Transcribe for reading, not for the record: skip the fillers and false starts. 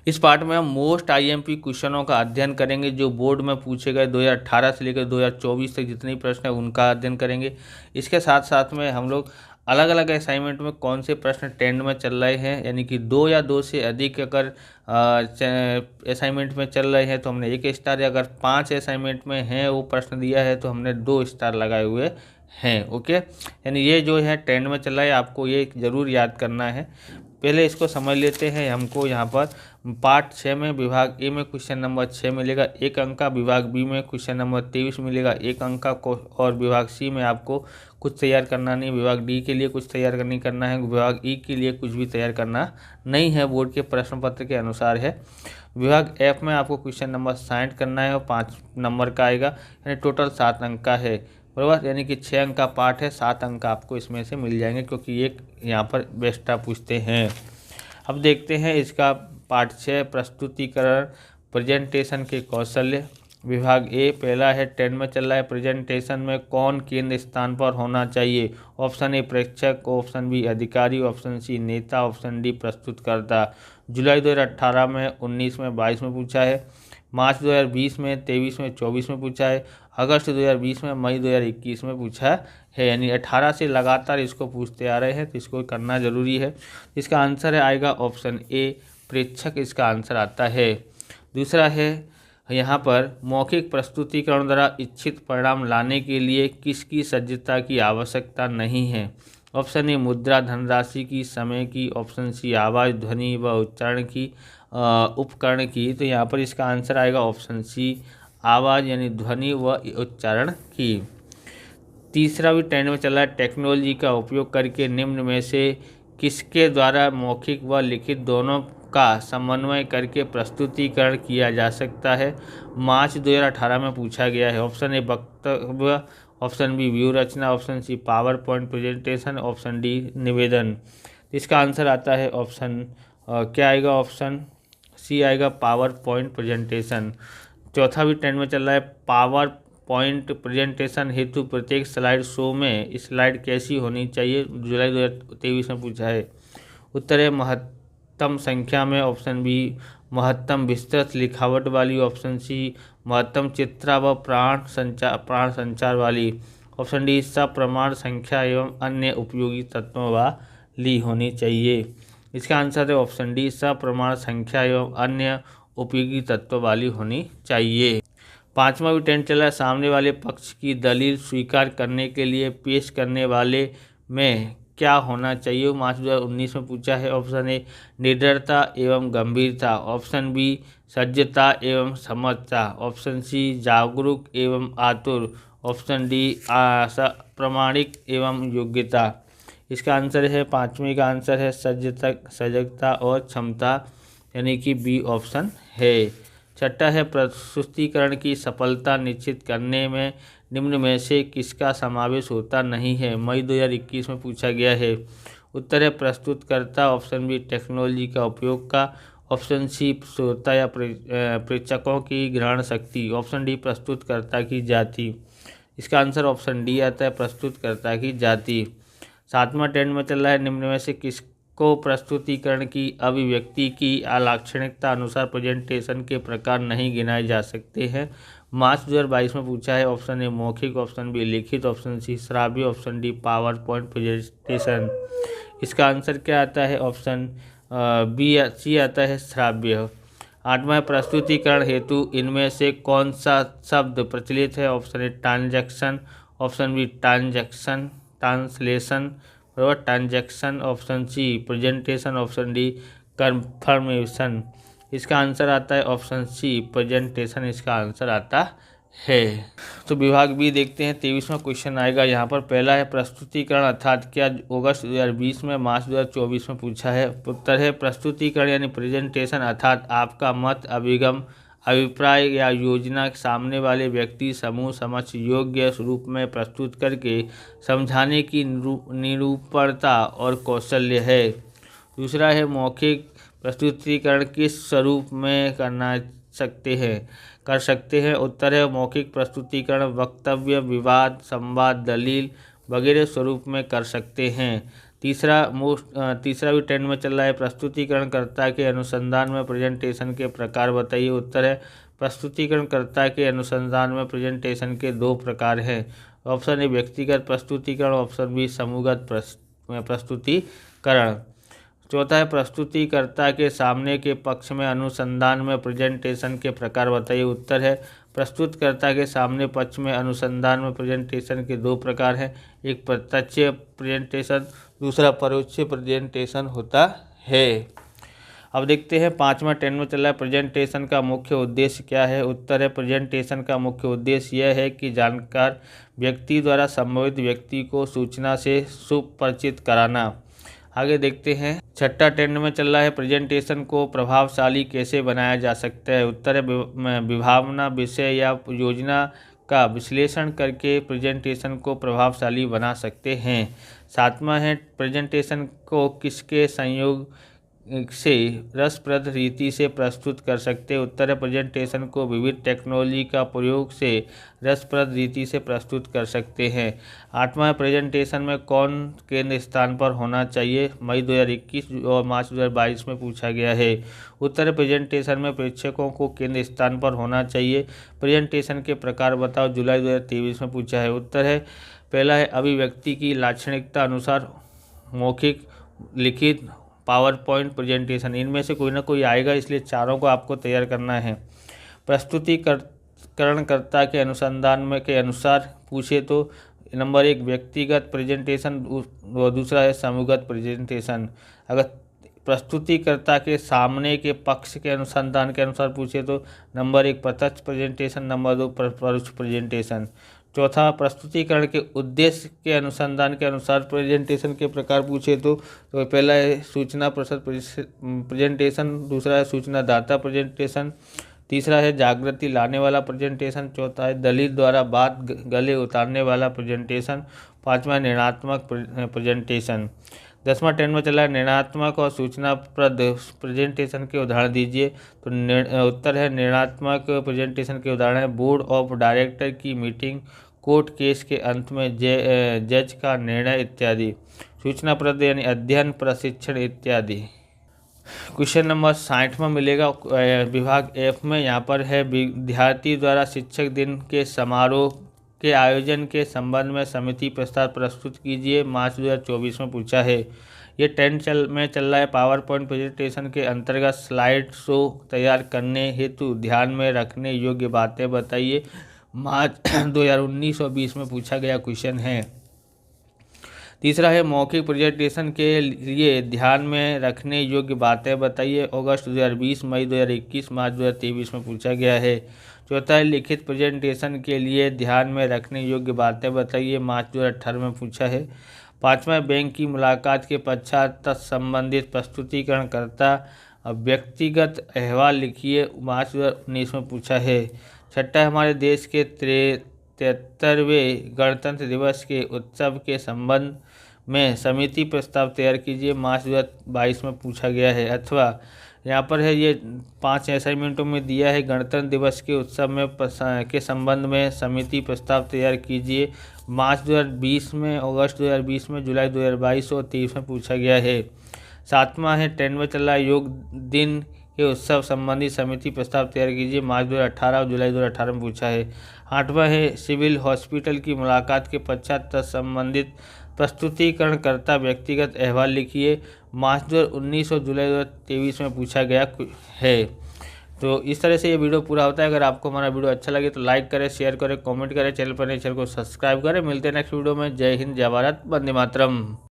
इस पार्ट में हम मोस्ट आईएमपी क्वेश्चनों का अध्ययन करेंगे जो बोर्ड में पूछे गए 2018 से लेकर 2024 तक जितने प्रश्न हैं उनका अध्ययन करेंगे। इसके साथ साथ में हम लोग अलग अलग असाइनमेंट में कौन से प्रश्न ट्रेंड में चल रहे हैं, यानी कि 2 या 2 से अधिक अगर असाइनमेंट में चल रहे हैं तो हमने 1 स्टार, या अगर 5 असाइनमेंट में हैं वो प्रश्न दिया है तो हमने 2 स्टार लगाए हुए हैं। ओके, यानी ये जो है ट्रेंड में चल रहा है, आपको ये ज़रूर याद करना है। पहले इसको समझ लेते हैं। हमको यहाँ पर पार्ट 6 में विभाग ए में क्वेश्चन नंबर 6 मिलेगा 1 अंक का, विभाग बी में क्वेश्चन नंबर 23 मिलेगा 1 अंक का, और विभाग सी में आपको कुछ तैयार करना नहीं, विभाग डी के लिए कुछ तैयार नहीं करना है, विभाग ई के लिए कुछ भी तैयार करना नहीं है, बोर्ड के प्रश्न पत्र के अनुसार है। विभाग एफ में आपको क्वेश्चन नंबर 60 करना है और 5 नंबर का आएगा, यानी टोटल 7 अंक का है, बराबर। यानी कि 6 अंक का पार्ट है, 7 अंक आपको इसमें से मिल जाएंगे क्योंकि एक यहाँ पर बेस्टा पूछते हैं। अब देखते हैं इसका पार्ट 6 प्रस्तुतिकरण प्रेजेंटेशन के कौशल्य। विभाग ए पहला है, ट्रेंड में चल रहा है, प्रेजेंटेशन में कौन केंद्र स्थान पर होना चाहिए। ऑप्शन ए प्रेक्षक, ऑप्शन बी अधिकारी, ऑप्शन सी नेता, ऑप्शन डी प्रस्तुतकर्ता। जुलाई 2018 में, 19 में, 22 में पूछा है, मार्च 2020 में, 23 में, 24 में पूछा है, अगस्त 2020 में, मई 2021 में पूछा है। यानी 18 से लगातार इसको पूछते आ रहे हैं तो इसको करना जरूरी है। इसका आंसर है आएगा ऑप्शन ए प्रेक्षक, इसका आंसर आता है। दूसरा है यहाँ पर मौखिक प्रस्तुतिकरण द्वारा इच्छित परिणाम लाने के लिए किसकी सज्जता की आवश्यकता नहीं है। ऑप्शन ए मुद्रा, धनराशि की, समय की, ऑप्शन सी आवाज़, ध्वनि व उच्चारण की, उपकरण की। तो यहाँ पर इसका आंसर आएगा ऑप्शन सी आवाज़ यानी ध्वनि व उच्चारण की। तीसरा भी ट्रेंड में चला है, टेक्नोलॉजी का उपयोग करके निम्न में से किसके द्वारा मौखिक व लिखित दोनों का समन्वय करके प्रस्तुतिकरण किया जा सकता है। मार्च 2018 में पूछा गया है। ऑप्शन ए वक्तव्य, ऑप्शन बी व्यू रचना, option C power point presentation, option D निवेदन। इसका आंसर आता है ऑप्शन क्या आएगा, ऑप्शन सी आएगा पावर पॉइंट प्रेजेंटेशन। चौथा भी ट्रेंड में चल रहा है, पावर पॉइंट प्रेजेंटेशन हेतु प्रत्येक स्लाइड शो में स्लाइड कैसी होनी चाहिए। जुलाई 2023 में पूछा है। उत्तर है महत्तम संख्या में, ऑप्शन बी महत्तम विस्तृत लिखावट वाली, ऑप्शन सी महत्तम चित्रा व प्राण संचार वाली, ऑप्शन डी सप्रमाण संख्या एवं अन्य उपयोगी तत्वों वाली होनी चाहिए। इसका आंसर है ऑप्शन डी सप्रमाण संख्या एवं अन्य उपयोगी तत्व वाली होनी चाहिए। पांचवा भी ट्रेंड चला है, सामने वाले पक्ष की दलील स्वीकार करने के लिए पेश करने वाले में क्या होना चाहिए। मार्च 2019 में पूछा है। ऑप्शन ए निडरता एवं गंभीरता, ऑप्शन बी सज्जता एवं समझता, ऑप्शन सी जागरूक एवं आतुर, ऑप्शन डी प्रामाणिक एवं योग्यता। इसका आंसर है, पाँचवें का आंसर है सजगता और क्षमता, यानी कि बी ऑप्शन है। छठा है प्रस्तुतिकरण की सफलता निश्चित करने में निम्न में से किसका समावेश होता नहीं है। मई 2021 में पूछा गया है। उत्तर है प्रस्तुतकर्ता, ऑप्शन बी टेक्नोलॉजी का उपयोग का, ऑप्शन सी श्रोता या प्रेक्षकों की ग्रहण शक्ति, ऑप्शन डी प्रस्तुतकर्ता की जाति। इसका आंसर ऑप्शन डी आता है प्रस्तुतकर्ता की जाति। सातवां ट्रेंड में चल रहा है, निम्न में से किसको प्रस्तुतिकरण की अभिव्यक्ति की लाक्षणिकता अनुसार प्रेजेंटेशन के प्रकार नहीं गिनाए जा सकते हैं। मार्च 2022 में पूछा है। ऑप्शन ए मौखिक, ऑप्शन बी लिखित, ऑप्शन सी श्राव्य, option D power point presentation. इसका आंसर क्या आता है, ऑप्शन बी सी आता है श्राव्य। आठवां प्रस्तुतिकरण हेतु इनमें से कौन सा शब्द प्रचलित है। Option A transaction, option B transaction, translation, बराबर transaction, option C presentation, option D confirmation. इसका आंसर आता है ऑप्शन सी प्रेजेंटेशन, इसका आंसर आता है। तो विभाग बी देखते हैं। 23वां क्वेश्चन आएगा यहाँ पर। पहला है प्रस्तुतिकरण अर्थात क्या, अगस्त 2020 में, मार्च 2024 में पूछा है। उत्तर है प्रस्तुतिकरण यानी प्रेजेंटेशन अर्थात आपका मत, अभिगम, अभिप्राय या योजना सामने वाले व्यक्ति समूह समक्ष योग्य रूप में प्रस्तुत करके समझाने की निरूपणता और कौशल्य है। दूसरा है मौखिक प्रस्तुतिकरण किस स्वरूप में कर सकते हैं। उत्तर है मौखिक प्रस्तुतिकरण वक्तव्य, विवाद, संवाद, दलील वगैरह स्वरूप में कर सकते हैं। तीसरा भी ट्रेंड में चल रहा है, प्रस्तुतिकरणकर्ता के अनुसंधान में प्रेजेंटेशन के प्रकार बताइए। उत्तर है प्रस्तुतिकरणकर्ता के अनुसंधान में प्रेजेंटेशन के 2 प्रकार हैं। ऑप्शन ए व्यक्तिगत प्रस्तुतिकरण, ऑप्शन बी समूहगत प्रस्तुतिकरण। चौथा है प्रस्तुतिकर्ता के सामने के पक्ष में अनुसंधान में प्रेजेंटेशन के प्रकार बताइए। उत्तर है प्रस्तुतकर्ता के सामने पक्ष में अनुसंधान में प्रेजेंटेशन के 2 प्रकार हैं, एक प्रत्यक्ष प्रेजेंटेशन, दूसरा परोक्ष प्रेजेंटेशन होता है। अब देखते हैं 5वां ट्रेंड में चल रहा है, प्रेजेंटेशन का मुख्य उद्देश्य क्या है। उत्तर है प्रेजेंटेशन का मुख्य उद्देश्य यह है कि जानकार व्यक्ति द्वारा संबंधित व्यक्ति को सूचना से सुपरिचित कराना। आगे देखते हैं 6ठा ट्रेंड में चल रहा है, प्रेजेंटेशन को प्रभावशाली कैसे बनाया जा सकता है। उत्तर है विभावना, विषय या योजना का विश्लेषण करके प्रेजेंटेशन को प्रभावशाली बना सकते हैं। 7वां है प्रेजेंटेशन को किसके संयोग से रसप्रद रीति से प्रस्तुत कर सकते हैं। उत्तर है प्रेजेंटेशन को विविध टेक्नोलॉजी का प्रयोग से रसप्रद रीति से प्रस्तुत कर सकते हैं। 8वां प्रेजेंटेशन में कौन केंद्र स्थान पर होना चाहिए। मई 2021 और मार्च 2022 में पूछा गया है। उत्तर प्रेजेंटेशन में प्रेक्षकों को केंद्र स्थान पर होना चाहिए। प्रेजेंटेशन के प्रकार बताओ, जुलाई 2023 में पूछा है। उत्तर है पहला है अभिव्यक्ति की लाक्षणिकता अनुसार मौखिक, लिखित, पावर पॉइंट प्रेजेंटेशन। इनमें से कोई ना कोई आएगा, इसलिए चारों को आपको तैयार करना है। प्रस्तुतिकरणकर्ता के अनुसंधान में के अनुसार पूछे तो नंबर 1 व्यक्तिगत प्रेजेंटेशन, दूसरा है समूहगत प्रेजेंटेशन। अगर प्रस्तुतिकर्ता के सामने के पक्ष के अनुसंधान के अनुसार पूछे तो नंबर 1 प्रत्यक्ष प्रेजेंटेशन, नंबर 2 परोक्ष प्रेजेंटेशन। चौथा प्रस्तुतिकरण के उद्देश्य के अनुसंधान के अनुसार प्रेजेंटेशन के प्रकार पूछे तो पहला है सूचना प्रसार प्रेजेंटेशन, दूसरा है सूचना दाता प्रेजेंटेशन, तीसरा है जागृति लाने वाला प्रेजेंटेशन, चौथा है दलित द्वारा बात गले उतारने वाला प्रेजेंटेशन, 5वां निर्णयात्मक प्रेजेंटेशन। 10वां ट्रेंड में चला है निर्णयात्मक और सूचनाप्रद प्रेजेंटेशन के उदाहरण दीजिए। तो उत्तर है निर्णयात्मक प्रेजेंटेशन के उदाहरण है बोर्ड ऑफ डायरेक्टर की मीटिंग, कोर्ट केस के अंत में जज का निर्णय इत्यादि। सूचनाप्रद यानी अध्ययन, प्रशिक्षण इत्यादि। क्वेश्चन नंबर 60वां मिलेगा विभाग एफ में। यहाँ पर है विद्यार्थी द्वारा शिक्षक दिन के समारोह के आयोजन के संबंध में समिति प्रस्ताव प्रस्तुत कीजिए। मार्च 2024 में पूछा है। ये ट्रेंड में चल रहा है पावर पॉइंट प्रेजेंटेशन के अंतर्गत स्लाइड शो तैयार करने हेतु ध्यान में रखने योग्य बातें बताइए। मार्च 2019 और 20 में पूछा गया क्वेश्चन है। तीसरा है मौखिक प्रेजेंटेशन के लिए ध्यान में रखने योग्य बातें बताइए। अगस्त 2020, मई 2021, मार्च 2023 में पूछा गया है। चौथा है लिखित प्रेजेंटेशन के लिए ध्यान में रखने योग्य बातें बताइए। मार्च 2018 में पूछा है। 5वां बैंक की मुलाकात के पश्चात तत्संबंधित प्रस्तुतिकरणकर्ता व्यक्तिगत अहवाल लिखिए। मार्च 2019 में पूछा है। 6ठा हमारे देश के 73वें गणतंत्र दिवस के उत्सव के संबंध में समिति प्रस्ताव तैयार कीजिए। मार्च 2022 में पूछा गया है। अथवा यहाँ पर है ये 5 असाइनमेंटों में दिया है गणतंत्र दिवस के उत्सव में के संबंध में समिति प्रस्ताव तैयार कीजिए। मार्च 2020 में, अगस्त 2020 में, जुलाई 2022 और 23 में पूछा गया है। 7वां है ट्रेंड में चल रहा है योग दिन के उत्सव संबंधी समिति प्रस्ताव तैयार कीजिए। मार्च 2018 और जुलाई 2018 में पूछा है। 8वां है सिविल हॉस्पिटल की मुलाकात के पश्चात संबंधित प्रस्तुतिकरणकर्ता व्यक्तिगत अहवाल लिखिए। मार्च 2019 और जुलाई 2023 में पूछा गया है। तो इस तरह से ये वीडियो पूरा होता है। अगर आपको हमारा वीडियो अच्छा लगे तो लाइक करें, शेयर करें, कमेंट करें, चैनल पर नए चैनल को सब्सक्राइब करें। मिलते हैं नेक्स्ट वीडियो में। जय हिंद, जय भारत, वंदे मातरम।